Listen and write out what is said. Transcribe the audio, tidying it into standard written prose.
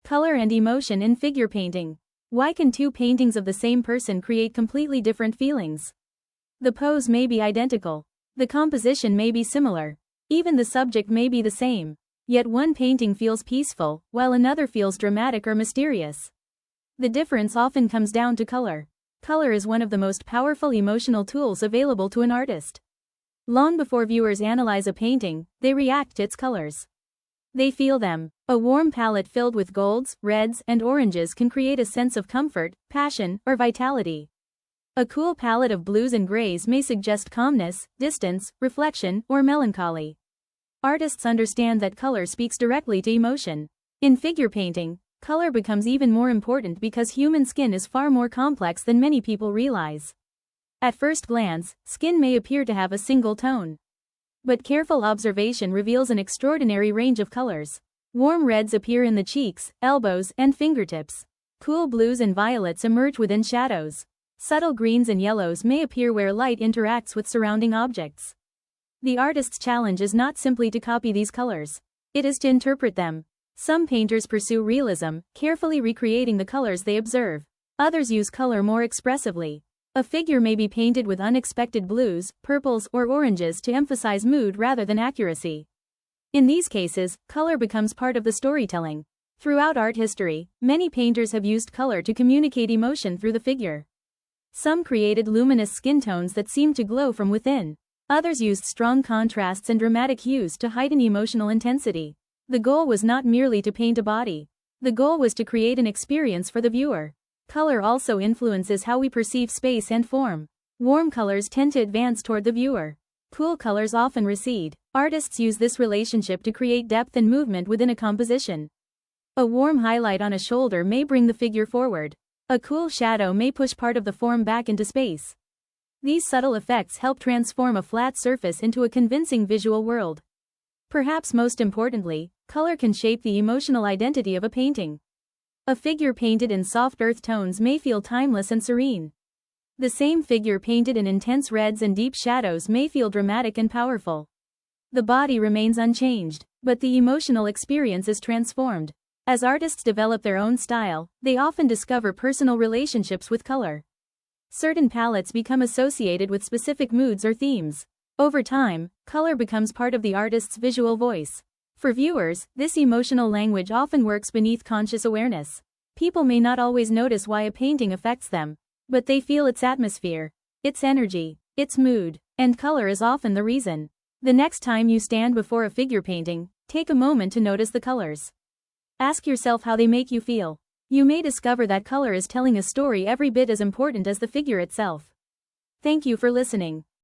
Color and emotion in figure painting. Why can two paintings of the same person create completely different feelings? The pose may be identical. The composition may be similar. Even the subject may be the same. Yet one painting feels peaceful, while another feels dramatic or mysterious. The difference often comes down to color. Color is one of the most powerful emotional tools available to an artist. Long before viewers analyze a painting, they react to its colors. They feel them. A warm palette filled with golds, reds, and oranges can create a sense of comfort, passion, or vitality. A cool palette of blues and grays may suggest calmness, distance, reflection, or melancholy. Artists understand that color speaks directly to emotion. In figure painting, color becomes even more important because human skin is far more complex than many people realize. At first glance, skin may appear to have a single tone. But careful observation reveals an extraordinary range of colors. Warm reds appear in the cheeks, elbows, and fingertips. Cool blues and violets emerge within shadows. Subtle greens and yellows may appear where light interacts with surrounding objects. The artist's challenge is not simply to copy these colors. It is to interpret them. Some painters pursue realism, carefully recreating the colors they observe. Others use color more expressively. A figure may be painted with unexpected blues, purples, or oranges to emphasize mood rather than accuracy. In these cases, color becomes part of the storytelling. Throughout art history, many painters have used color to communicate emotion through the figure. Some created luminous skin tones that seemed to glow from within. Others used strong contrasts and dramatic hues to heighten emotional intensity. The goal was not merely to paint a body. The goal was to create an experience for the viewer. Color also influences how we perceive space and form. Warm colors tend to advance toward the viewer. Cool colors often recede. Artists use this relationship to create depth and movement within a composition. A warm highlight on a shoulder may bring the figure forward. A cool shadow may push part of the form back into space. These subtle effects help transform a flat surface into a convincing visual world. Perhaps most importantly, color can shape the emotional identity of a painting. A figure painted in soft earth tones may feel timeless and serene. The same figure painted in intense reds and deep shadows may feel dramatic and powerful. The body remains unchanged, but the emotional experience is transformed. As artists develop their own style, they often discover personal relationships with color. Certain palettes become associated with specific moods or themes. Over time, color becomes part of the artist's visual voice. For viewers, this emotional language often works beneath conscious awareness. People may not always notice why a painting affects them, but they feel its atmosphere, its energy, its mood, and color is often the reason. The next time you stand before a figure painting, take a moment to notice the colors. Ask yourself how they make you feel. You may discover that color is telling a story every bit as important as the figure itself. Thank you for listening.